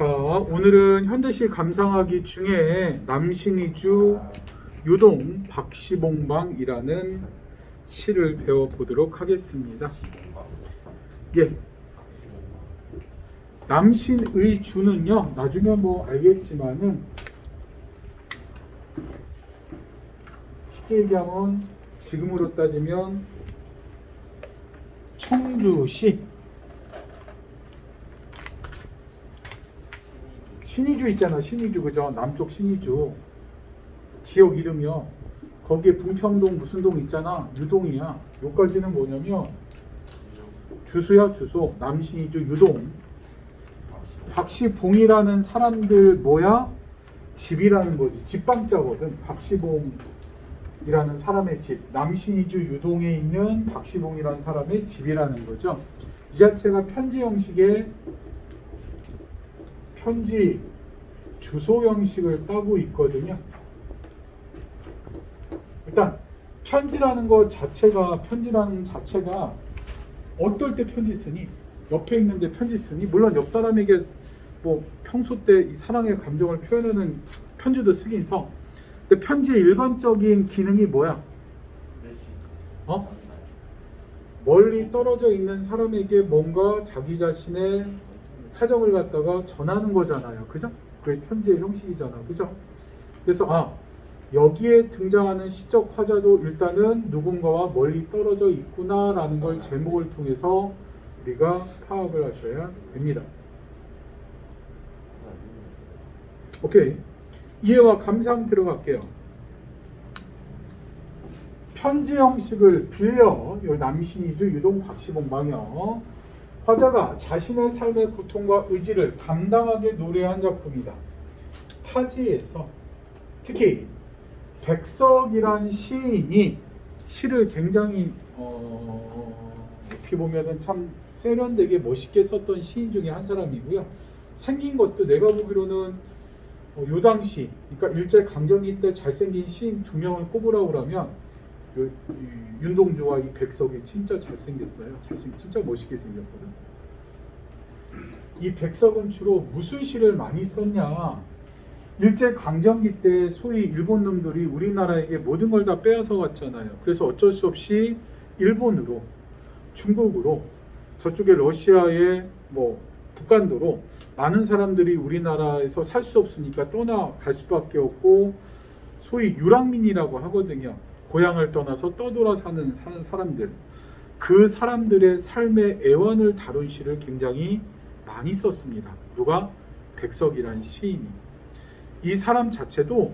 자, 오늘은 현대시 감상하기 중에 남신이주 유동 박시봉방이라는 시를 배워보도록 하겠습니다. 예, 남신의 주는요, 나중에 뭐 알겠지만은 쉽게 얘기하면 지금으로 따지면 청주시 신의주 있잖아. 신의주, 그죠? 남쪽 신의주 지역 이름이요. 거기에 분평동 무슨 동 있잖아. 유동이야. 여기까지는 뭐냐면 주소야. 주소. 남신의주 유동. 박시봉이라는 사람들 뭐야? 집이라는 거지. 집방자거든. 박시봉이라는 사람의 집. 남신의주 유동에 있는 박시봉이라는 사람의 집이라는 거죠. 이 자체가 편지 형식의 편지 주소 형식을 따고 있거든요. 일단 편지라는 자체가 어떨 때 편지 쓰니? 옆에 있는데 편지 쓰니? 물론 옆 사람에게 뭐 평소 때 이 사랑의 감정을 표현하는 편지도 쓰긴 써. 근데 편지의 일반적인 기능이 뭐야? 멀리 떨어져 있는 사람에게 뭔가 자기 자신의 사정을 갖다가 전하는 거잖아요. 그죠? 그게 편지의 형식이잖아. 그죠? 그래서 여기에 등장하는 시적 화자도 일단은 누군가와 멀리 떨어져 있구나라는 걸 제목을 통해서 우리가 파악을 하셔야 됩니다. 오케이. 이해와 감상 들어갈게요. 편지 형식을 빌려 남신이주 유동 박시봉방이요. 화자가 자신의 삶의 고통과 의지를 담담하게 노래한 작품이다. 타지에서 특히 백석이란 시인이 시를 굉장히 어떻게 보면은 참 세련되게 멋있게 썼던 시인 중에 한 사람이고요. 생긴 것도 내가 보기로는 요 당시, 그러니까 일제 강점기 때 잘생긴 시인 2명을 꼽으라고 그러면 윤동주와 이 백석이 진짜 잘생겼어요. 진짜 멋있게 생겼거든. 이 백석은 주로 무슨 시를 많이 썼냐? 일제 강점기 때 소위 일본 놈들이 우리나라에게 모든 걸 다 빼앗아 갔잖아요. 그래서 어쩔 수 없이 일본으로, 중국으로, 저쪽에 러시아에 북한도로 많은 사람들이 우리나라에서 살 수 없으니까 떠나갈 수밖에 없고 소위 유랑민이라고 하거든요. 고향을 떠나서 떠돌아 사는 사람들, 그 사람들의 삶의 애환을 다룬 시를 굉장히 많이 썼습니다. 누가? 백석이라는 시인이. 이 사람 자체도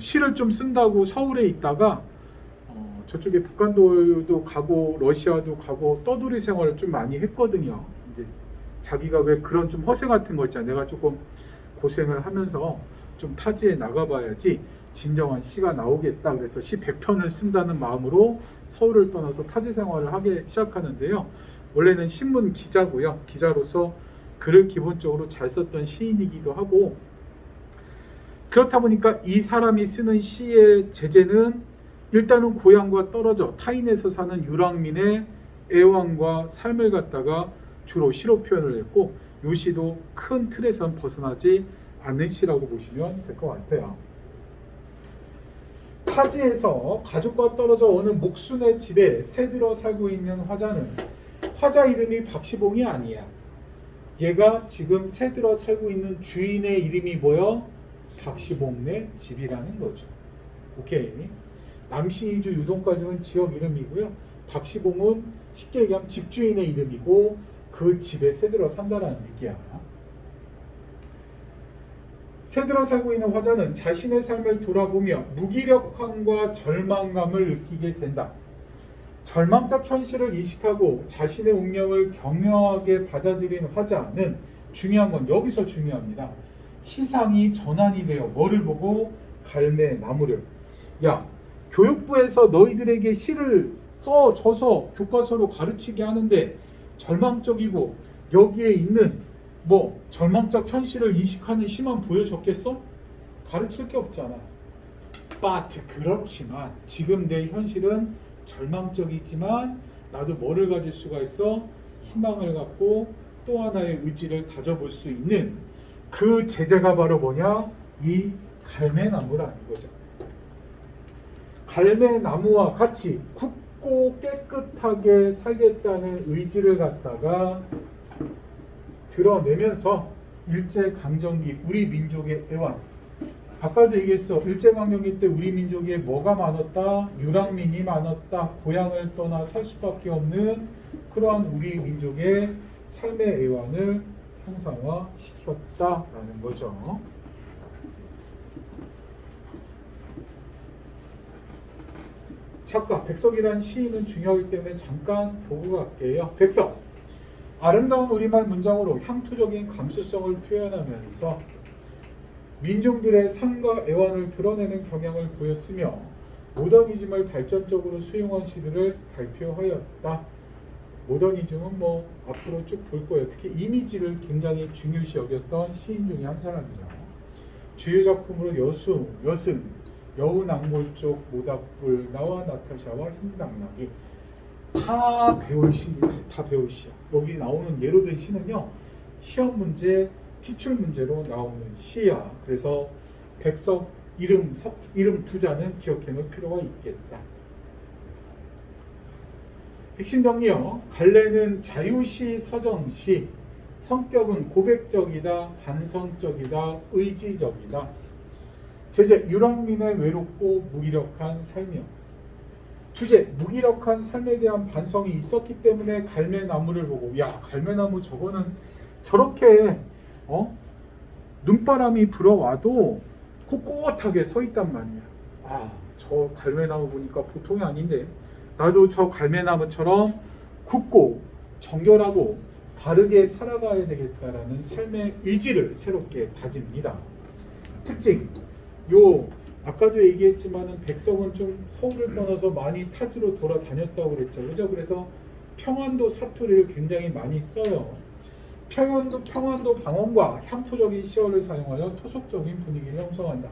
시를 좀 쓴다고 서울에 있다가 저쪽에 북한도도 가고 러시아도 가고 떠돌이 생활을 좀 많이 했거든요. 이제 자기가 왜 그런 좀 허세 같은 거 있잖아요. 내가 조금 고생을 하면서 좀 타지에 나가봐야지 진정한 시가 나오겠다. 그래서 시 100편을 쓴다는 마음으로 서울을 떠나서 타지 생활을 하기 시작하는데요. 원래는 신문 기자고요. 기자로서 글을 기본적으로 잘 썼던 시인이기도 하고, 그렇다 보니까 이 사람이 쓰는 시의 제재는 일단은 고향과 떨어져 타인에서 사는 유랑민의 애환과 삶을 갖다가 주로 시로 표현을 했고, 이 시도 큰 틀에선 벗어나지 않는 시라고 보시면 될 것 같아요. 타지에서 가족과 떨어져 어느 목순의 집에 새들어 살고 있는 화자는 화자 이름이 박시봉이 아니야. 얘가 지금 새들어 살고 있는 주인의 이름이 뭐여? 박시봉네 집이라는 거죠. 오케이. 남신이주 유동까지는 지역 이름이고요. 박시봉은 쉽게 얘기하면 집주인의 이름이고 그 집에 새들어 산다라는 얘기야. 새들어 살고 있는 화자는 자신의 삶을 돌아보며 무기력함과 절망감을 느끼게 된다. 절망적 현실을 인식하고 자신의 운명을 경영하게 받아들인 화자는 중요한 건 여기서 중요합니다. 시상이 전환이 되어 뭐를 보고? 갈매 나무를. 야, 교육부에서 너희들에게 시를 써줘서 교과서로 가르치게 하는데 절망적이고 여기에 있는 절망적 현실을 인식하는 시만 보여줬겠어? 가르칠 게 없잖아. But 그렇지만 지금 내 현실은 절망적이지만 나도 뭐를 가질 수가 있어? 희망을 갖고 또 하나의 의지를 다져볼 수 있는 그 제재가 바로 뭐냐? 이 갈매나무라는 거죠. 갈매나무와 같이 굳고 깨끗하게 살겠다는 의지를 갖다가 드러내면서 일제강점기 우리 민족의 애환, 아까도 얘기했어. 일제강점기 때 우리 민족에 뭐가 많았다? 유랑민이 많았다. 고향을 떠나 살 수밖에 없는 그러한 우리 민족의 삶의 애환을 형상화시켰다라는 거죠. 작가 백석이라는 시인은 중요하기 때문에 잠깐 보고 갈게요. 백석, 아름다운 우리말 문장으로 향토적인 감수성을 표현하면서 민중들의 삶과 애환을 드러내는 경향을 보였으며 모더니즘을 발전적으로 수용한 시들을 발표하였다. 모더니즘은 뭐 앞으로 쭉 볼 거예요. 특히 이미지를 굉장히 중요시 여겼던 시인 중에 한 사람이죠. 주요 작품으로 여수, 여승, 여우낭몰족, 모닥불, 나와 나타샤와 흰당나귀 다 배울 시입니다. 다 배울 시야. 여기 나오는 예로 든 시는요, 시험 문제, 기출 문제로 나오는 시야. 그래서 백석 이름 두자는 기억해 놓을 필요가 있겠다. 핵심 정리요. 갈래는 자유시, 서정시. 성격은 고백적이다, 반성적이다, 의지적이다. 제재, 유랑민의 외롭고 무기력한 삶이요. 주제, 무기력한 삶에 대한 반성이 있었기 때문에 갈매나무를 보고, 야, 갈매나무 저거는 저렇게 눈바람이 불어와도 꼿꼿하게 서 있단 말이야. 아, 저 갈매나무 보니까 보통이 아닌데 나도 저 갈매나무처럼 굳고 정결하고 바르게 살아가야 되겠다라는 삶의 의지를 새롭게 다집니다. 특징, 아까도 얘기했지만은 백석은 좀 서울을 떠나서 많이 타지로 돌아다녔다고 그랬죠. 그죠? 그래서 평안도 사투리를 굉장히 많이 써요. 평안도 방언과 향토적인 시어를 사용하여 토속적인 분위기를 형성한다.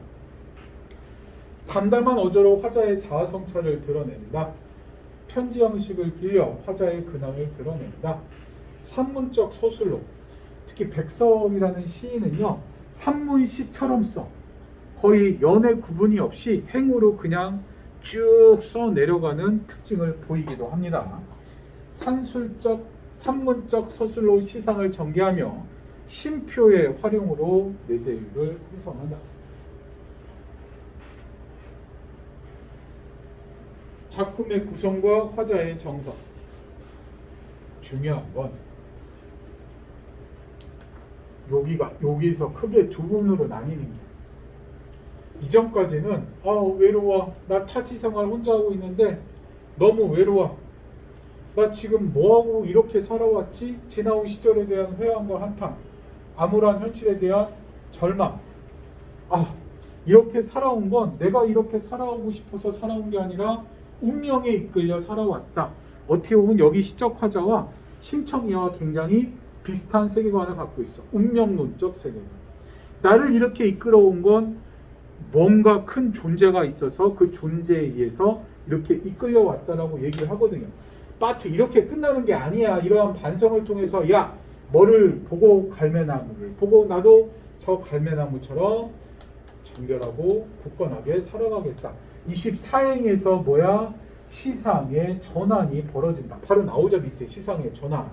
담담한 어조로 화자의 자아성찰을 드러낸다. 편지 형식을 빌려 화자의 근황을 드러낸다. 산문적 서술로, 특히 백석이라는 시인은요, 산문시처럼 써. 거의 연애 구분이 없이 행으로 그냥 쭉 써 내려가는 특징을 보이기도 합니다. 산문적 서술로 시상을 전개하며 심표의 활용으로 내재율을 형성한다. 작품의 구성과 화자의 정서. 중요한 건 여기서 크게 두 부분으로 나뉘는 게, 이전까지는 외로워, 나 타지 생활 혼자 하고 있는데 너무 외로워, 나 지금 뭐하고 이렇게 살아왔지? 지나온 시절에 대한 회한과 한탄, 암울한 현실에 대한 절망. 이렇게 살아온 건 내가 이렇게 살아오고 싶어서 살아온 게 아니라 운명에 이끌려 살아왔다. 어떻게 보면 여기 시적 화자와 심청이와 굉장히 비슷한 세계관을 갖고 있어. 운명론적 세계관. 나를 이렇게 이끌어온 건 뭔가 큰 존재가 있어서 그 존재에 의해서 이렇게 이끌려 왔다라고 얘기를 하거든요. 파트 이렇게 끝나는 게 아니야. 이러한 반성을 통해서 뭐를 보고 갈매나무를 보고 나도 저 갈매나무처럼 정결하고 굳건하게 살아가겠다. 24행에서 시상의 전환이 벌어진다. 바로 나오죠, 밑에 시상의 전환.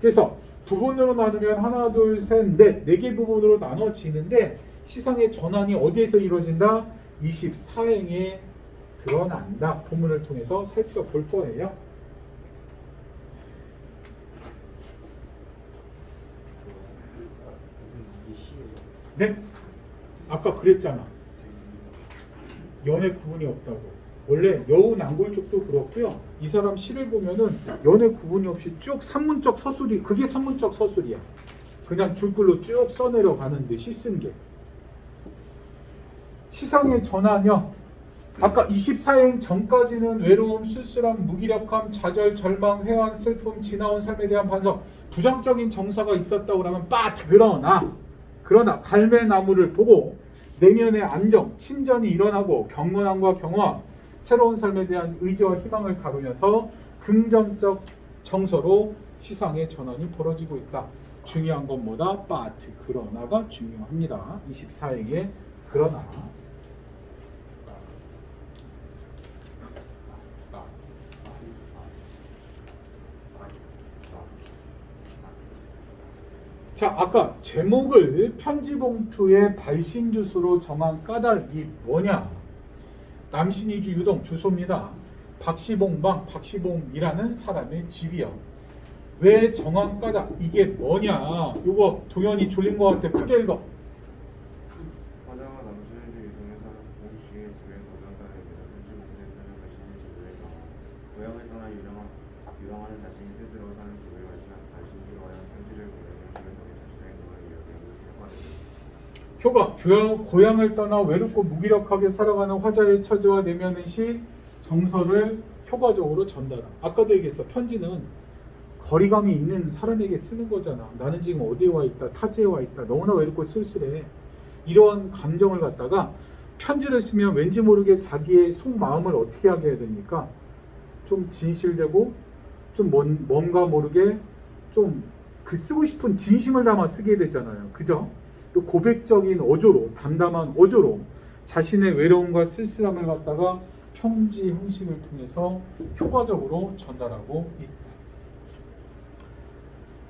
그래서 부분으로 나누면 하나, 둘, 셋, 넷, 4개 부분으로 나눠지는데 시상의 전환이 어디에서 이루어진다? 24행에 드러난다. 본문을 통해서 살펴볼 거예요. 네? 아까 그랬잖아. 연애 구분이 없다고. 원래 여우낭골족도 그렇고요. 이 사람 시를 보면은 연애 구분이 없이 쭉 산문적 서술이, 그게 산문적 서술이야. 그냥 줄글로 쭉 써내려가는 듯이 쓴 게. 시상의 전환이요. 아까 24행 전까지는 외로움, 쓸쓸함, 무기력함, 좌절, 절망, 회한, 슬픔, 지나온 삶에 대한 반성, 부정적인 정서가 있었다고 하면 그러나 갈매나무를 보고 내면의 안정, 친전이 일어나고 경건함과 경화, 새로운 삶에 대한 의지와 희망을 다루면서 긍정적 정서로 시상의 전환이 벌어지고 있다. 중요한 건 뭐다? but 그러나가 중요합니다. 24에게 그러나. 자, 아까 제목을 편지봉투에 발신 주소로 정한 까닭이 뭐냐? 남신이주 유동 주소입니다. 박시봉방, 박시봉이라는 사람의 집이요. 왜 정한 까닭? 이게 뭐냐? 이거 동현이 졸린 것 같아. 크게 읽어. 화자가 남신이주 유동의 사람 공식의 집에 거주한다는 편지봉투에 쓰는 자신의 집을 고향을 떠나 유랑하는 자신이 스스로 사는 집을 마치면 자신이 와야 편지를 보내면 그를 통해 자신의 그걸 이야기하는 표가 고향을 떠나 외롭고 무기력하게 살아가는 화자의 처지와 내면의 시 정서를 효과적으로 전달하. 아까도 얘기했어. 편지는 거리감이 있는 사람에게 쓰는 거잖아. 나는 지금 어디에 와 있다, 타지에 와 있다, 너무나 외롭고 쓸쓸해. 이런 감정을 갖다가 편지를 쓰면 왠지 모르게 자기의 속마음을 어떻게 하게 해야 됩니까? 좀 진실되고 좀 뭔가 모르게 좀 그 쓰고 싶은 진심을 담아 쓰게 되잖아요. 그죠? 또 고백적인 어조로, 담담한 어조로 자신의 외로움과 쓸쓸함을 갖다가 편지 형식을 통해서 효과적으로 전달하고 있다.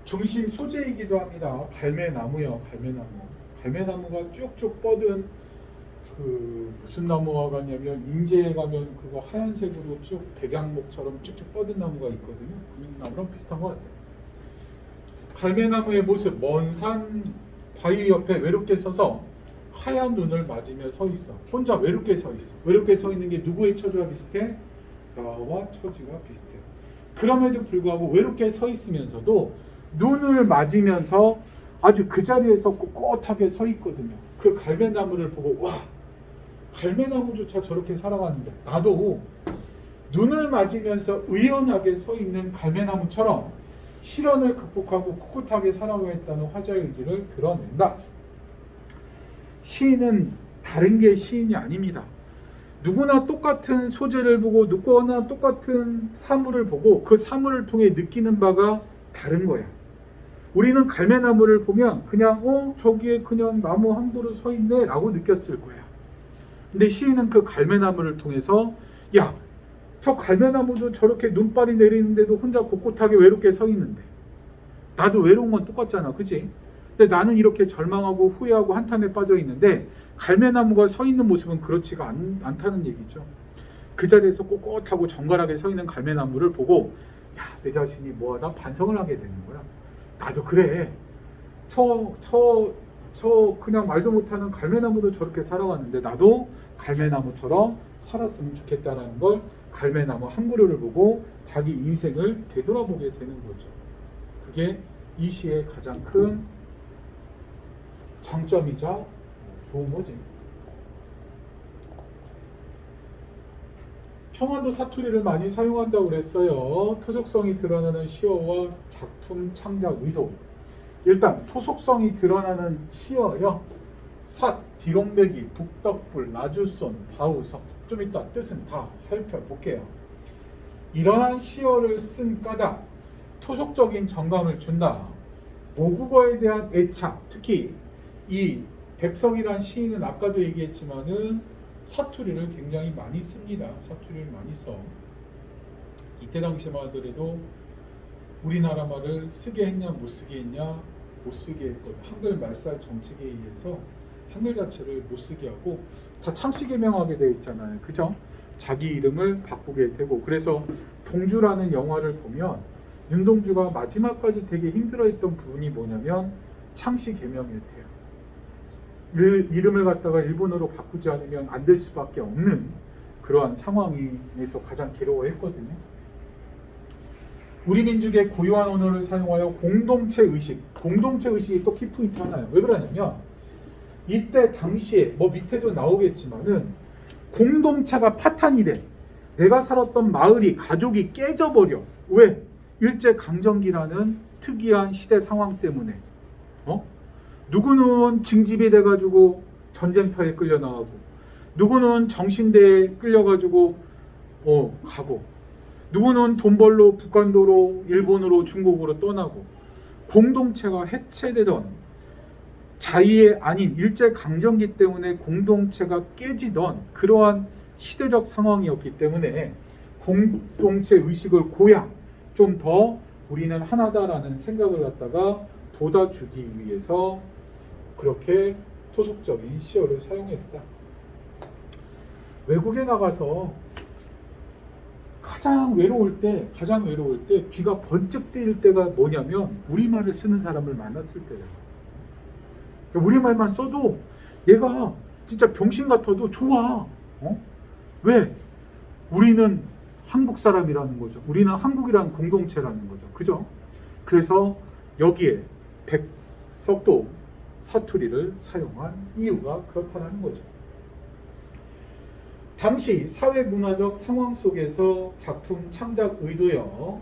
중심 소재이기도 합니다. 갈매나무요, 갈매나무. 갈매나무가 쭉쭉 뻗은 그 무슨 나무가 가냐면 인제에 가면 그거 하얀색으로 쭉 백양목처럼 쭉쭉 뻗은 나무가 있거든요. 그 나무랑 비슷한 것 같아요. 갈매나무의 모습, 먼 산 바위 옆에 외롭게 서서 하얀 눈을 맞으며 서 있어. 혼자 외롭게 서 있어. 외롭게 서 있는 게 누구의 처지와 비슷해? 나와 처지가 비슷해. 그럼에도 불구하고 외롭게 서 있으면서도 눈을 맞으면서 아주 그 자리에서 꼿꼿하게 서 있거든요. 그 갈매나무를 보고 와, 갈매나무조차 저렇게 살아가는데 나도 눈을 맞으면서 의연하게 서 있는 갈매나무처럼 시련을 극복하고 꿋꿋하게 살아가겠다는 화자의 의지를 드러낸다. 시인은 다른 게 시인이 아닙니다. 누구나 똑같은 소재를 보고 누구나 똑같은 사물을 보고 그 사물을 통해 느끼는 바가 다른 거야. 우리는 갈매나무를 보면 그냥 저기에 그냥 나무 한 그루 서 있네 라고 느꼈을 거야. 근데 시인은 그 갈매나무를 통해서 야, 저 갈매나무도 저렇게 눈발이 내리는데도 혼자 꼿꼿하게 외롭게 서 있는데 나도 외로운 건 똑같잖아, 그치? 근데 나는 이렇게 절망하고 후회하고 한탄에 빠져 있는데 갈매나무가 서 있는 모습은 그렇지가 않다는 얘기죠. 그 자리에서 꼿꼿하고 정갈하게 서 있는 갈매나무를 보고 야, 내 자신이 뭐하다 반성을 하게 되는 거야. 나도 그래. 저 그냥 말도 못하는 갈매나무도 저렇게 살아왔는데 나도 갈매나무처럼 살았으면 좋겠다라는 걸 갈매나무 한 그루를 보고 자기 인생을 되돌아보게 되는 거죠. 그게 이 시의 가장 큰 장점이자 좋은 거지. 평안도 사투리를 많이 사용한다고 그랬어요. 토속성이 드러나는 시어와 작품 창작 의도. 일단 토속성이 드러나는 시어요. 삿, 디롱배기, 북덕불, 나주손, 바우석. 좀 이따 뜻은 다 살펴볼게요. 이러한 시어를 쓴 까닭, 토속적인 정감을 준다. 모국어에 대한 애착, 특히 이 백성이란 시인은 아까도 얘기했지만은 사투리를 굉장히 많이 씁니다. 사투리를 많이 써. 이때 당시만 하더라도 우리나라 말을 쓰게 했냐 못 쓰게 했냐, 못 쓰게 했거든. 한글 말살 정책에 의해서 한글 자체를 못 쓰게 하고 다 창씨 개명하게 돼 있잖아요. 그죠? 자기 이름을 바꾸게 되고. 그래서 동주라는 영화를 보면 윤동주가 마지막까지 되게 힘들어했던 부분이 뭐냐면 창씨 개명이었대요. 이름을 갖다가 일본어로 바꾸지 않으면 안 될 수밖에 없는 그러한 상황에서 가장 괴로워했거든요. 우리 민족의 고유한 언어를 사용하여 공동체 의식이 또 키포인트 하나예요. 왜 그러냐면 이때 당시에 뭐 밑에도 나오겠지만은 공동체가 파탄이 돼. 내가 살았던 마을이 가족이 깨져버려. 왜? 일제강점기라는 특이한 시대 상황 때문에. 누구는 징집이 돼가지고 전쟁터에 끌려나가고 누구는 정신대에 끌려가지고 가고 누구는 돈 벌러 북한도로, 일본으로, 중국으로 떠나고 공동체가 해체되던 자의의 아닌 일제강점기 때문에 공동체가 깨지던 그러한 시대적 상황이었기 때문에 공동체 의식을 고양 좀 더 우리는 하나다라는 생각을 갖다가 돋아주기 위해서 그렇게 토속적인 시어를 사용했다. 외국에 나가서 가장 외로울 때 귀가 번쩍 뜨일 때가 뭐냐면 우리말을 쓰는 사람을 만났을 때예요. 우리말만 써도 얘가 진짜 병신 같아도 좋아. 왜? 우리는 한국 사람이라는 거죠. 우리는 한국이라는 공동체라는 거죠. 그죠? 그래서 여기에 백석도 사투리를 사용한 이유가 그렇다는 거죠. 당시 사회문화적 상황 속에서 작품 창작 의도여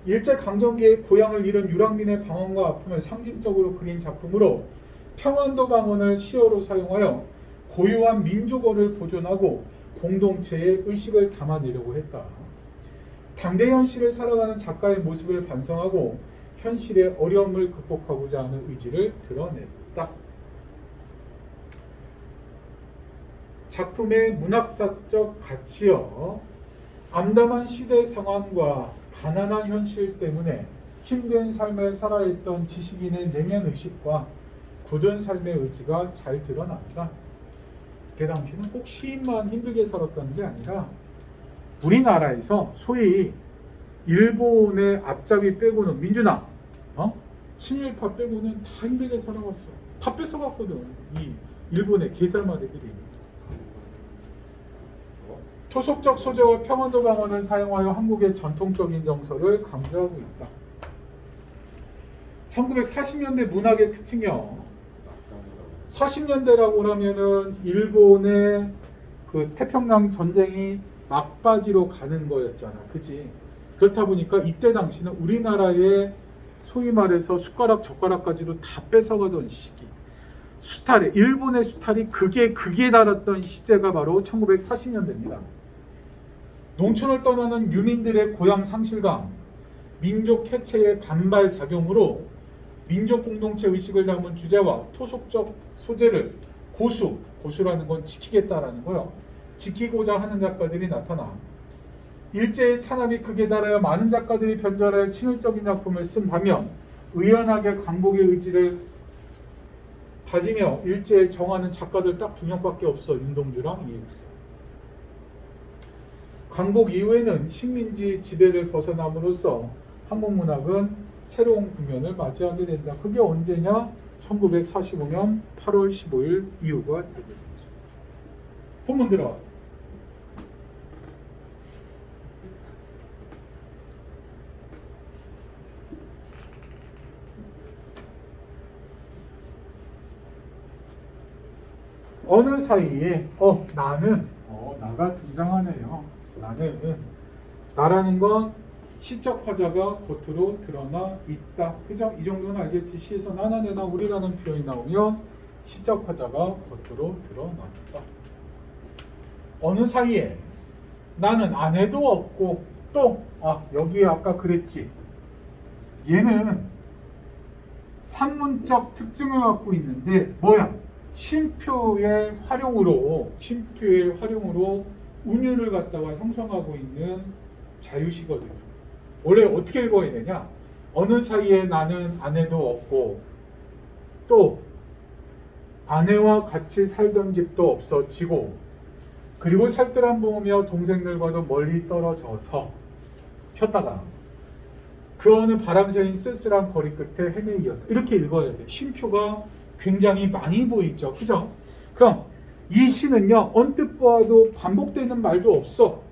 일제강점기에 고향을 잃은 유랑민의 방황과 아픔을 상징적으로 그린 작품으로 평안도 방언을 시어로 사용하여 고유한 민족어를 보존하고 공동체의 의식을 담아내려고 했다. 당대 현실을 살아가는 작가의 모습을 반성하고 현실의 어려움을 극복하고자 하는 의지를 드러냈다. 작품의 문학사적 가치여 암담한 시대 상황과 가난한 현실 때문에 힘든 삶을 살아야 했던 지식인의 내면 의식과 굳은 삶의 의지가 잘 드러난다. 그 당시는 꼭 시인만 힘들게 살았다는 게 아니라 우리나라에서 소위 일본의 앞잡이 빼고는 민주당, 친일파 빼고는 다 힘들게 살아왔어. 다 뺏어갔거든. 이 일본의 게살마리들이. 토속적 소재와 평안도 방언을 사용하여 한국의 전통적인 정서를 강조하고 있다. 1940년대 문학의 특징이요. 40년대라고 하면은 일본의 그 태평양 전쟁이 막바지로 가는 거였잖아. 그치? 그렇다 보니까 이때 당시는 우리나라의 소위 말해서 숟가락 젓가락까지도 다 뺏어가던 시기. 수탈에 일본의 수탈이 극에 달았던 시제가 바로 1940년대입니다. 농촌을 떠나는 유민들의 고향 상실감, 민족 해체의 반발 작용으로 민족 공동체 의식을 담은 주제와 토속적 소재를 고수라는 건 지키겠다라는 거요. 지키고자 하는 작가들이 나타나 일제의 탄압이 극에 달하여 많은 작가들이 변절하여 친일적인 작품을 쓴 반면 의연하게 광복의 의지를 다지며 일제에 정하는 작가들 딱 2명밖에 없어. 윤동주랑 이익수. 광복 이후에는 식민지 지배를 벗어남으로써 한국 문학은 새로운 국면을 맞이하게 된다. 그게 언제냐? 1945년 8월 15일 이후가 되겠죠. 본문 들어와. 어느 사이에 나가 등장하네요. 나라는 건 시적 화자가 겉으로 드러나 있다. 그죠? 이 정도는 알겠지. 시에서 나나 내나 우리라는 표현이 나오면 시적 화자가 겉으로 드러났다. 어느 사이에 나는 아내도 없고 또 여기에 아까 그랬지. 얘는 산문적 특징을 갖고 있는데 뭐야? 쉼표의 활용으로 운율을 갖다가 형성하고 있는 자유시거든요. 원래 어떻게 읽어야 되냐? 어느 사이에 나는 아내도 없고 또 아내와 같이 살던 집도 없어지고 그리고 살뜰한 보며 동생들과도 멀리 떨어져서 폈다가 그 어느 바람 새인 쓸쓸한 거리 끝에 헤매이었다. 이렇게 읽어야 돼. 쉼표가 굉장히 많이 보이죠. 그죠? 그럼 이 시는요. 언뜻 보아도 반복되는 말도 없어.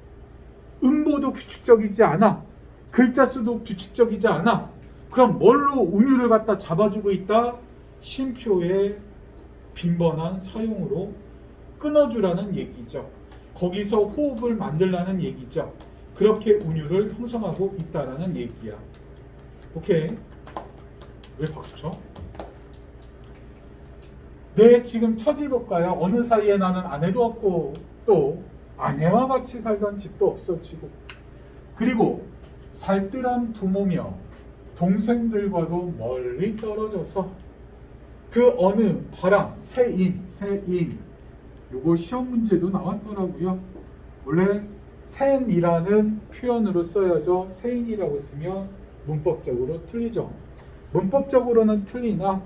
음보도 규칙적이지 않아. 글자 수도 규칙적이지 않아. 그럼 뭘로 운율을 갖다 잡아주고 있다? 쉼표의 빈번한 사용으로 끊어주라는 얘기죠. 거기서 호흡을 만들라는 얘기죠. 그렇게 운율을 형성하고 있다라는 얘기야. 오케이? 왜 박수 쳐? 내 지금 처지 볼까요? 어느 사이에 나는 아내도 없고 또 아내와 같이 살던 집도 없어지고 그리고 살뜰한 부모며 동생들과도 멀리 떨어져서 그 어느 바람, 새인 요거 시험 문제도 나왔더라고요. 원래 샌이라는 표현으로 써야죠. 새인이라고 쓰면 문법적으로 틀리죠. 문법적으로는 틀리나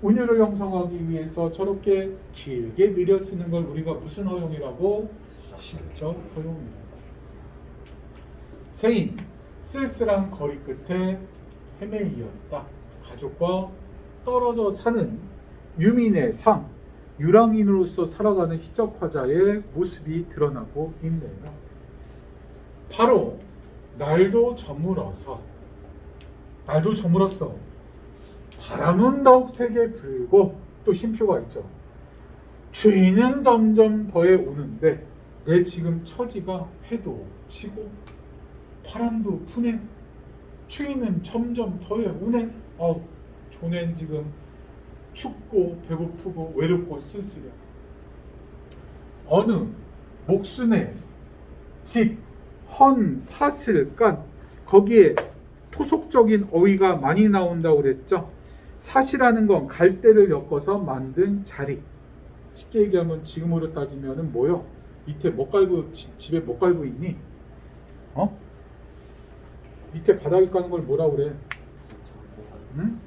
운율을 형성하기 위해서 저렇게 길게 느려 쓰는 걸 우리가 무슨 허용이라고? 시적 허용입니다. 새인, 쓸쓸한 거리 끝에 헤매이었다. 가족과 떨어져 사는 유민의 삶, 유랑인으로서 살아가는 시적 화자의 모습이 드러나고 있네요. 바로 날도 저물었어. 바람은 더욱 세게 불고 또 쉼표가 있죠. 추위는 점점 더해 오는데 내 지금 처지가 해도 치고 바람도 부네. 추위는 점점 더해 오네. 조넨 지금 춥고 배고프고 외롭고 쓸쓸해. 어느 목순의 집 헌사슬간 거기에 토속적인 어휘가 많이 나온다고 그랬죠. 사시라는 건 갈대를 엮어서 만든 자리. 쉽게 얘기하면 지금으로 따지면은 뭐요? 밑에 못 갈고 집에 못 갈고 있니? 밑에 바닥에 까는 걸 뭐라 그래? 응?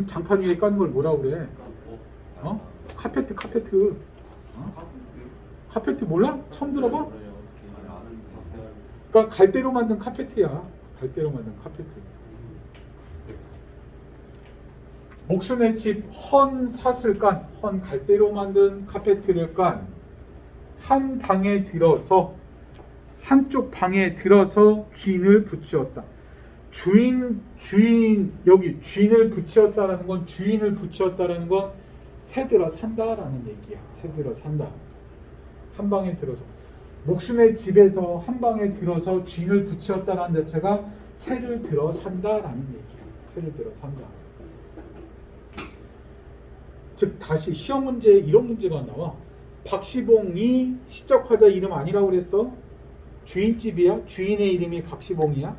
장판 위에 까는 걸 뭐라 그래? 카페트. 카페트 몰라? 처음 들어봐? 그러니까 갈대로 만든 카페트야. 목순의 집 헌 삿을 깐, 헌 갈대로 만든 카페트를 깐 한 방에 들어서 한쪽 방에 들어서 주인을 붙이었다. 주인 여기 주인을 붙이었다라는 건 새들어 산다라는 얘기야. 새들어 산다. 한 방에 들어서 목순의 집에서 한 방에 들어서 주인을 붙이었다는 자체가 새를 들어 산다라는 얘기야. 새를 들어 산다. 즉 다시 시험 문제에 이런 문제가 나와. 박시봉이 시적화자 이름 아니라고 그랬어? 주인집이야. 주인의 이름이 박시봉이야.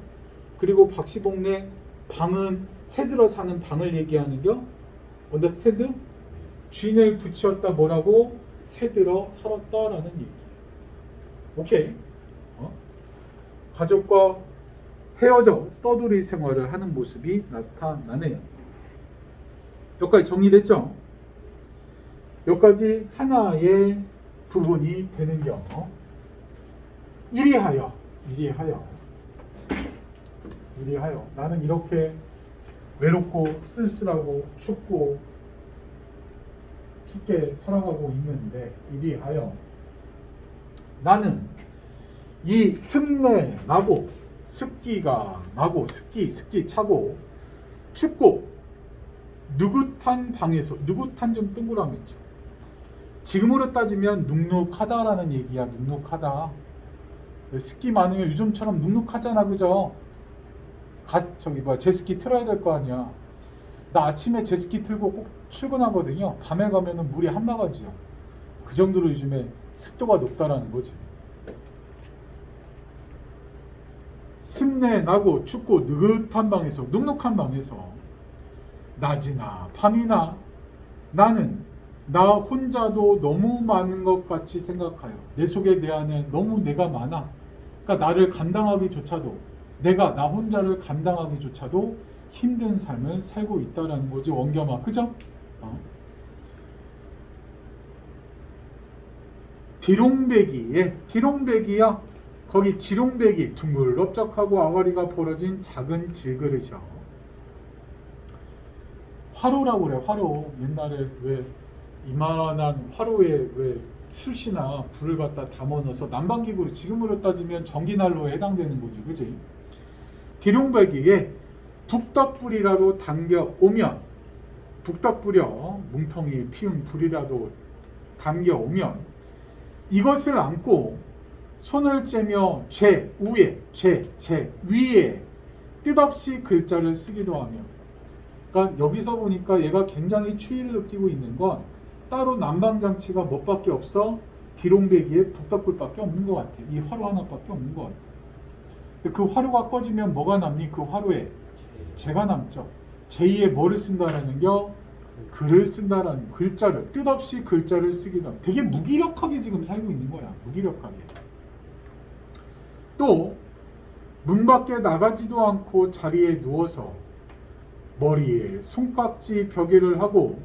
그리고 박시봉네 방은 새들어 사는 방을 얘기하는겨. 언더스탠드? 주인을 붙였다 뭐라고? 새들어 살았다라는 얘기. 오케이. 가족과 헤어져 떠돌이 생활을 하는 모습이 나타나네요. 여기까지 정리됐죠? 여기까지 하나의 부분이 되는겨. 이리하여 나는 이렇게 외롭고 쓸쓸하고 춥고 춥게 살아가고 있는데 이리하여 나는 이 습내 나고 습기가 나고 습기 차고 춥고 누긋한 방에서 누긋한 좀 동그라미죠. 지금으로 따지면 눅눅하다라는 얘기야. 눅눅하다. 습기 많으면 요즘처럼 눅눅하잖아, 그죠? 제습기 틀어야 될 거 아니야. 나 아침에 제습기 틀고 꼭 출근하거든요. 밤에 가면은 물이 한바가지야. 그 정도로 요즘에 습도가 높다라는 거지. 습내 나고 춥고 느긋한 방에서 눅눅한 방에서 낮이나 밤이나 나는 나 혼자도 너무 많은 것 같이 생각하여 내 속에 내 안에 너무 내가 많아. 그러니까 나를 감당하기조차도 내가 나 혼자를 감당하기조차도 힘든 삶을 살고 있다라는 거지. 원겸아, 그죠? 디롱배기야. 거기 지롱배기 둥글럽적하고 아가리가 벌어진 작은 질그릇이야. 화로라고 그래. 화로. 옛날에 왜 이만한 화로에 왜 숯이나 불을 갖다 담아넣어서 난방기구로 지금으로 따지면 전기난로에 해당되는 거지, 그지? 디롱배기에 북덕불이라도 당겨오면 북덕불이여 뭉텅이 피운 불이라도 당겨오면 이것을 안고 손을 째며 제 위에 뜻없이 글자를 쓰기도 하며. 그러니까 여기서 보니까 얘가 굉장히 추위를 느끼고 있는 건 따로 난방장치가 뭣밖에 없어? 디롱배기에 북덕불밖에 없는 것 같아. 이 화로 하나밖에 없는 것 같아. 그 화로가 꺼지면 뭐가 남니? 그 화로에 재가 남죠. 제2의 뭐를 쓴다라는 겨? 글을 쓴다라는 글자를 뜻없이 글자를 쓰기도 하고 되게 무기력하게 지금 살고 있는 거야. 무기력하게. 또 문 밖에 나가지도 않고 자리에 누워서 머리에 손깍지 벼개를 하고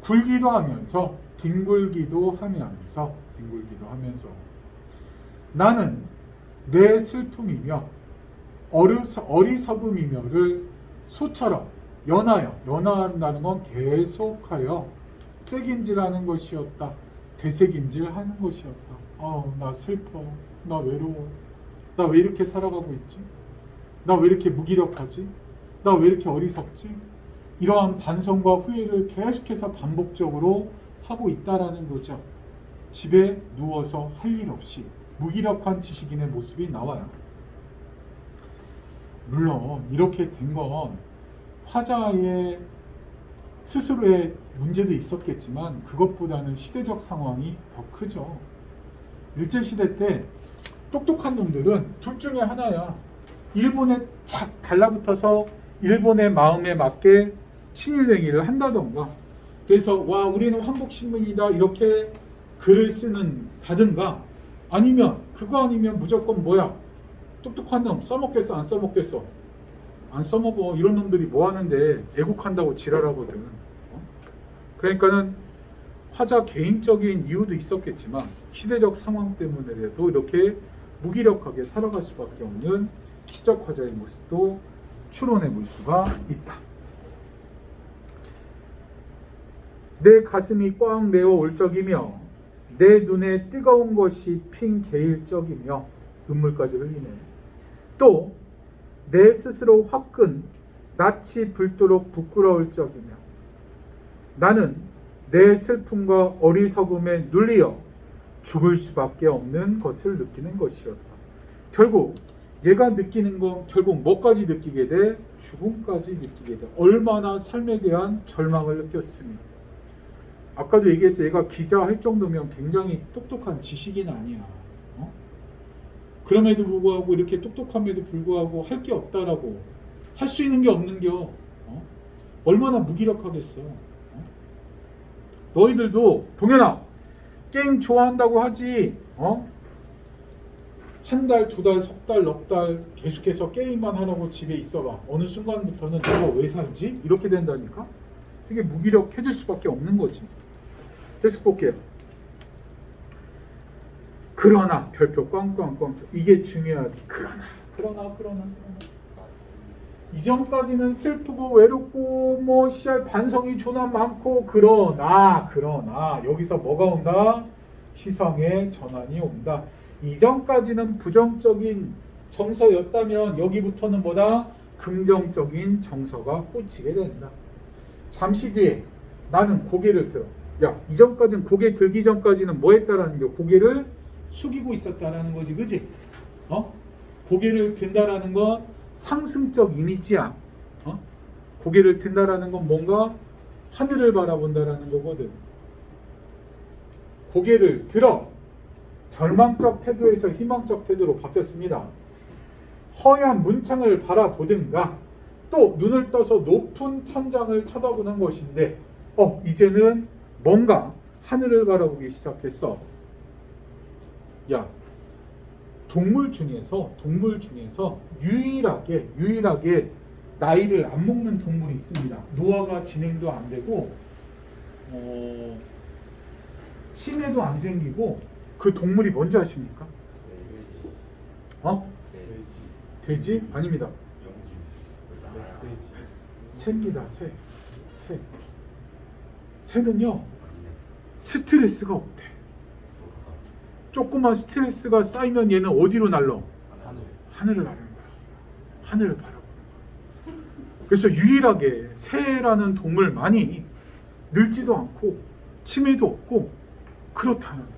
굴기도 하면서 뒹굴기도 하면서 나는 내 슬픔이며 어리석음이며를 소처럼 연화한다는 건 계속하여 새김질하는 것이었다. 되새김질하는 것이었다. 나 슬퍼. 나 외로워. 나 왜 이렇게 살아가고 있지? 나 왜 이렇게 무기력하지? 나 왜 이렇게 어리석지? 이러한 반성과 후회를 계속해서 반복적으로 하고 있다라는 거죠. 집에 누워서 할 일 없이 무기력한 지식인의 모습이 나와요. 물론 이렇게 된 건 화자의 스스로의 문제도 있었겠지만 그것보다는 시대적 상황이 더 크죠. 일제시대 때 똑똑한 놈들은 둘 중에 하나야. 일본에 착 달라붙어서 일본의 마음에 맞게 친일행위를 한다던가, 그래서 와 우리는 한국신문이다 이렇게 글을 쓰는 다든가, 아니면 그거 아니면 무조건 뭐야, 똑똑한 놈 써먹겠어 안 써먹겠어? 안 써먹어. 이런 놈들이 뭐 하는데 애국한다고 지랄하거든. 그러니까는 화자 개인적인 이유도 있었겠지만 시대적 상황 때문에라도 이렇게 무기력하게 살아갈 수밖에 없는 시적 화자의 모습도 추론해 볼 수가 있다. 내 가슴이 꽉 메어 올 적이며 내 눈에 뜨거운 것이 핑 개일 적이며 눈물까지 흘리네. 또 내 스스로 화끈 낯이 붉도록 부끄러울 적이며 나는 내 슬픔과 어리석음에 눌리어 죽을 수밖에 없는 것을 느끼는 것이었다. 결국 얘가 느끼는 건 결국 뭐까지 느끼게 돼? 죽음까지 느끼게 돼. 얼마나 삶에 대한 절망을 느꼈으며. 아까도 얘기했어요. 얘가 기자 할 정도면 굉장히 똑똑한 지식인 아니야. 그럼에도 불구하고 이렇게 똑똑함에도 불구하고 할 게 없다라고, 할 수 있는 게 없는겨. 얼마나 무기력하겠어. 너희들도 동현아 게임 좋아한다고 하지. 한 달, 두 달, 석 달, 넉 달 계속해서 게임만 하라고 집에 있어봐. 어느 순간부터는 내가 왜 살지? 이렇게 된다니까. 되게 무기력해질 수밖에 없는 거지. 계속 볼게요. 그러나 별표 꽝꽝꽝, 이게 중요하지. 그러나 이전까지는 슬프고 외롭고 뭐 반성이 존나 많고, 그러나 여기서 뭐가 온다? 시성의 전환이 온다. 이전까지는 부정적인 정서였다면 여기부터는 뭐다? 긍정적인 정서가 꽂히게 된다. 잠시 뒤에 나는 고개를 들어. 야, 이전까지는 고개 들기 전까지는 뭐 했다라는 게 고개를 숙이고 있었다라는 거지, 그지? 고개를 든다라는 건 상승적 이미지야. 고개를 든다라는 건 뭔가 하늘을 바라본다라는 거거든. 고개를 들어. 절망적 태도에서 희망적 태도로 바뀌었습니다. 허연 문창을 바라보든가 또 눈을 떠서 높은 천장을 쳐다보는 것인데, 이제는 뭔가 하늘을 바라보기 시작했어. 야, 동물 중에서 유일하게 나이를 안 먹는 동물이 있습니다. 노화가 진행도 안 되고 치매도 안 생기고. 그 동물이 뭔지 아십니까? 돼지? 아닙니다. 새입니다. 새. 새는요 스트레스가 없대. 조그만 스트레스가 쌓이면 얘는 어디로 날러? 하늘을 나르는 거야. 하늘을 바라보는 거야. 그래서 유일하게 새라는 동물만이 늙지도 않고 치매도 없고 그렇다는 거지.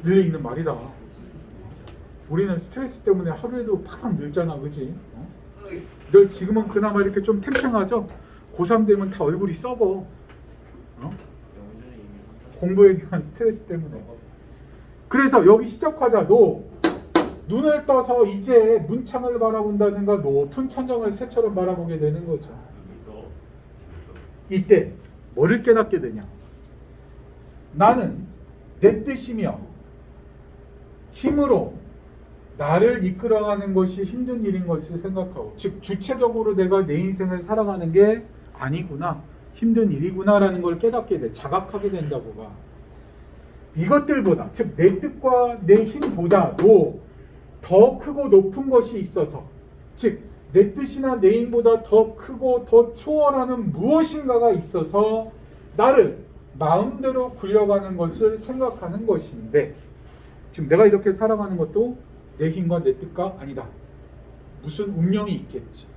일리 있는 말이다. 우리는 스트레스 때문에 하루에도 팍팍 늙잖아, 그지? 늘 지금은 그나마 이렇게 좀 탱탱하죠? 고3 되면 다 얼굴이 썩어. 공부에 대한 스트레스 때문에. 그래서 여기 시작하자도 눈을 떠서 이제 문창을 바라본다든가 높은 천정을 새처럼 바라보게 되는 거죠. 이때 뭐를 깨닫게 되냐? 나는 내 뜻이며 힘으로 나를 이끌어가는 것이 힘든 일인 것을 생각하고, 즉 주체적으로 내가 내 인생을 살아가는 게 아니구나, 힘든 일이구나라는 걸 깨닫게 돼, 자각하게 된다고 봐. 이것들보다, 즉 내 뜻과 내 힘보다도 더 크고 높은 것이 있어서, 즉 내 뜻이나 내 힘보다 더 크고 더 초월하는 무엇인가가 있어서 나를 마음대로 굴려가는 것을 생각하는 것인데, 지금 내가 이렇게 살아가는 것도 내 힘과 내 뜻과 아니다. 무슨 운명이 있겠지.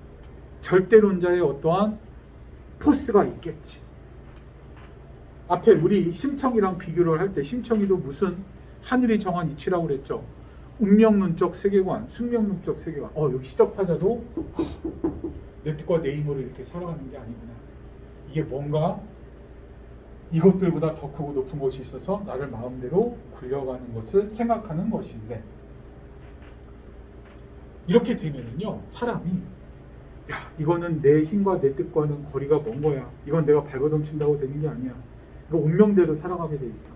절대론자의 어떠한 포스가 있겠지. 앞에 우리 심청이랑 비교를 할 때 심청이도 무슨 하늘이 정한 이치라고 그랬죠. 운명론적 세계관, 숙명론적 세계관. 여기 시작하자도 내 뜻과 내 힘으로 이렇게 살아가는 게 아니구나. 이게 뭔가 이것들보다 더 크고 높은 것이 있어서 나를 마음대로 굴려가는 것을 생각하는 것인데, 이렇게 되면은요, 사람이 야, 이거는 내 힘과 내 뜻과는 거리가 먼 거야. 이건 내가 발버둥친다고 되는 게 아니야. 이거 운명대로 살아가게 돼 있어.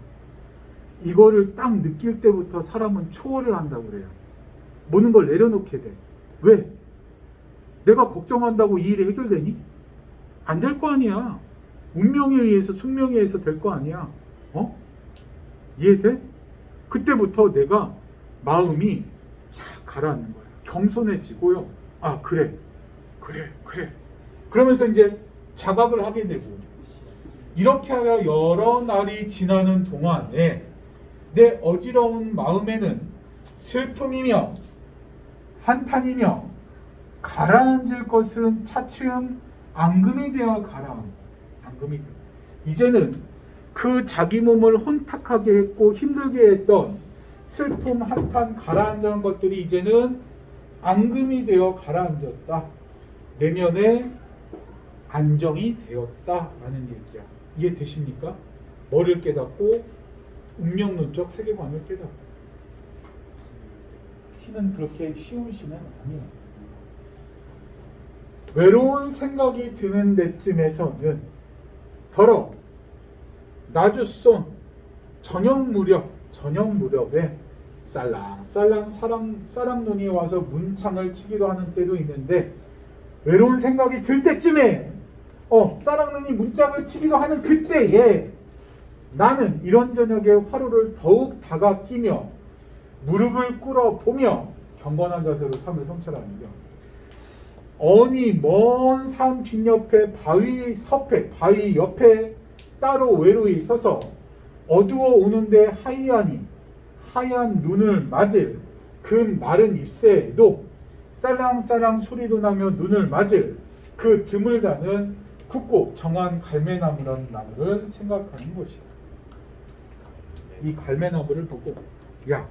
이거를 딱 느낄 때부터 사람은 초월을 한다고 그래요. 모든 걸 내려놓게 돼. 왜? 내가 걱정한다고 이 일이 해결되니? 안 될 거 아니야. 운명에 의해서, 숙명에 의해서 될 거 아니야. 이해돼? 그때부터 내가 마음이 착 가라앉는 거야. 겸손해지고요. 아, 그래. 그러면서 이제 자각을 하게 되고, 이렇게 하여 여러 날이 지나는 동안에 내 어지러운 마음에는 슬픔이며 한탄이며 가라앉을 것은 차츰 앙금이 되어 앙금이 되어. 이제는 그 자기 몸을 혼탁하게 했고 힘들게 했던 슬픔, 한탄, 가라앉은 것들이 이제는 앙금이 되어 가라앉았다. 내면에 안정이 되었다라는 얘기야. 이해되십니까? 뭐를 깨닫고? 운명론적 세계관을 깨닫고. 시는 그렇게 쉬운 시는 아니에요. 외로운 생각이 드는 데쯤에서는 더러 나주손 저녁 무렵에 쌀랑쌀랑 사랑눈이 와서 문창을 치기도 하는 때도 있는데, 외로운 생각이 들 때쯤에 사랑눈이 문창을 치기도 하는 그때에 나는 이런 저녁에 화로를 더욱 다가끼며 무릎을 꿇어 보며 경건한 자세로 삶을 성찰하는 겨. 어니 먼 산 빈옆에 바위 옆에 따로 외로이 서서 어두워 오는데 하얀 눈을 맞을 그 마른 잎새에도 쌀랑쌀랑 소리도 나며 눈을 맞을 그 드물다는 굵고 정한 갈매나무라는 나무를 생각하는 것이다. 이 갈매나무를 보고, 야,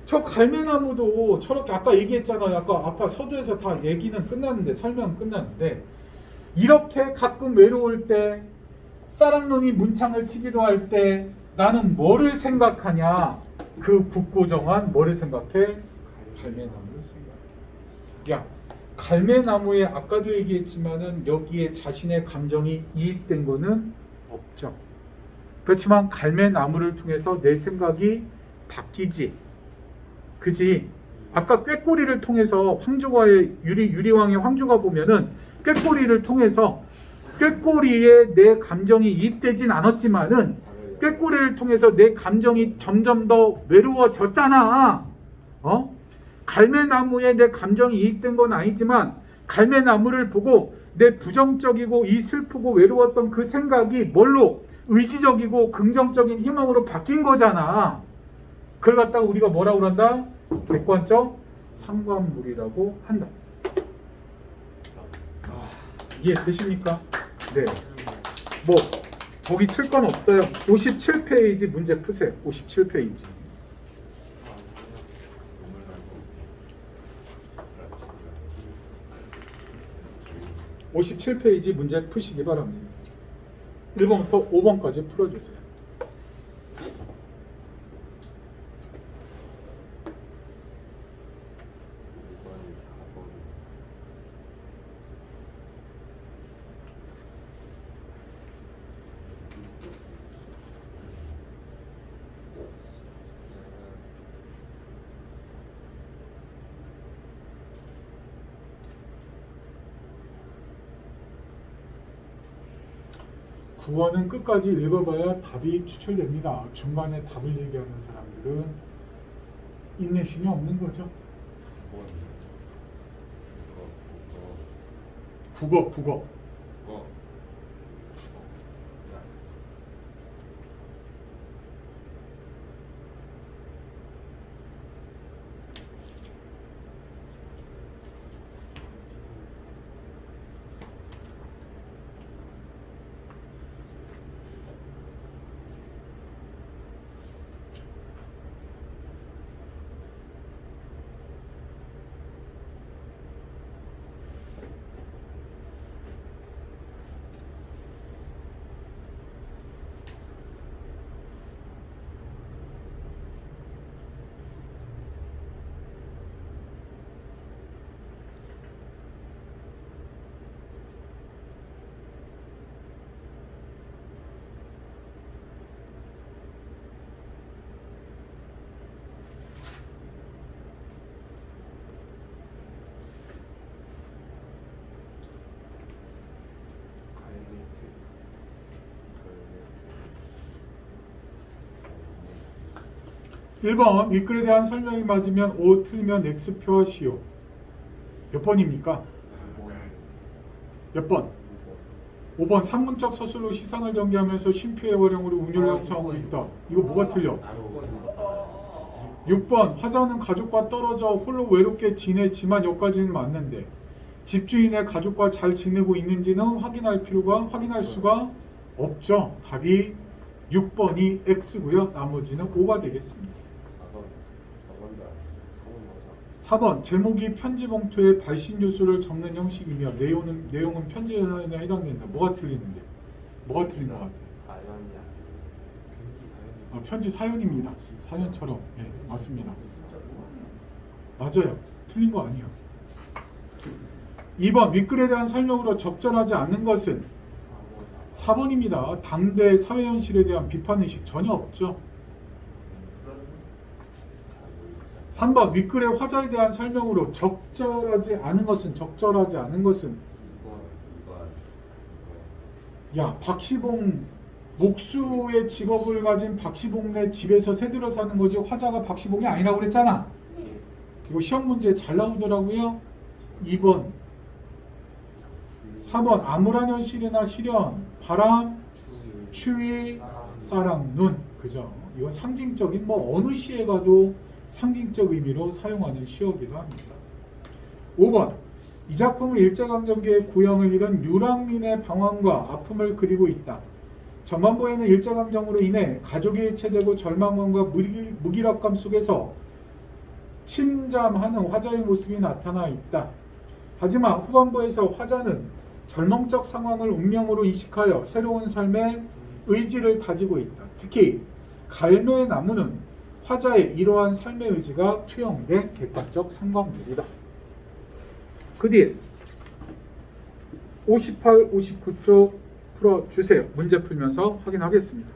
저 갈매나무도 저렇게, 아까 얘기했잖아요. 아까 서두에서 다 얘기는 끝났는데, 설명은 끝났는데, 이렇게 가끔 외로울 때, 쌀랑눈이 문창을 치기도 할 때 나는 뭐를 생각하냐? 그 굵고 정한 뭐를 생각해? 갈매나무를 생각해. 야, 갈매나무에 아까도 얘기했지만은 여기에 자신의 감정이 이입된 거는 없죠. 그렇지만 갈매나무를 통해서 내 생각이 바뀌지. 그지? 아까 꾀꼬리를 통해서 황조가의 유리왕의 황조가 보면은 꾀꼬리를 통해서 꾀꼬리에 내 감정이 이입되진 않았지만은 꾀꼬리를 통해서 내 감정이 점점 더 외로워졌잖아. 갈매나무에 내 감정이 이입된 건 아니지만 갈매나무를 보고 내 부정적이고 이 슬프고 외로웠던 그 생각이 뭘로? 의지적이고 긍정적인 희망으로 바뀐 거잖아. 그걸 갖다가 우리가 뭐라고 그런다? 객관적 상관물이라고 한다. 이해되십니까? 네. 뭐 거기 틀 건 없어요. 57페이지 문제 푸세요. 57페이지. 57페이지 문제 푸시기 바랍니다. 1번부터 5번까지 풀어주세요. 9번은 끝까지 읽어봐야 답이 추출됩니다. 중간에 답을 얘기하는 사람들은 인내심이 없는 거죠. 국어. 가이네트 1번 윗글에 대한 설명이 맞으면 O, 틀리면 X 표하시오. 몇 번입니까? 몇 번? 5번 산문적 서술로 시상을 전개하면서 쉼표의 활용으로 운율을 형성하고 있다. 이거 뭐가 틀려? 6번 화자는 가족과 떨어져 홀로 외롭게 지내지만 여기까지는 맞는데 집주인의 가족과 잘 지내고 있는지는 확인할 수가 없죠. 답이 6번이 X고요. 나머지는 O가 되겠습니다. 4번 제목이 편지 봉투에 발신 요소를 적는 형식이며 내용은 편지 사연에 해당된다. 뭐가 틀리는데? 뭐가 틀린 것 같아요? 편지 사연입니다. 사연처럼. 네, 맞습니다. 맞아요. 틀린 거 아니에요. 2번 윗글에 대한 설명으로 적절하지 않는 것은 4번입니다. 당대 사회현실에 대한 비판의식 전혀 없죠. 3번 윗글의 화자에 대한 설명으로 적절하지 않은 것은 야 박시봉 목수의 직업을 가진 박시봉네 집에서 새들어 사는 거지 화자가 박시봉이 아니라고 그랬잖아. 이거 시험 문제에 잘 나오더라고요. 2번 4번 암울한 현실이나 시련 바람 추위 사랑 눈 그죠. 이건 상징적인 어느 시에 가도 상징적 의미로 사용하는 시어기도 합니다. 5번 이 작품은 일제강점기의 고향을 잃은 유랑민의 방황과 아픔을 그리고 있다. 전반부에는 일제강점으로 인해 가족이 해체되고 절망감과 무기력감 속에서 침잠하는 화자의 모습이 나타나 있다. 하지만 후반부에서 화자는 절망적 상황을 운명으로 인식하여 새로운 삶의 의지를 다지고 있다. 특히 갈매나무는 화자의 이러한 삶의 의지가 투영된 객관적 상관물이다. 그 뒤에 58, 59쪽 풀어주세요. 문제 풀면서 확인하겠습니다.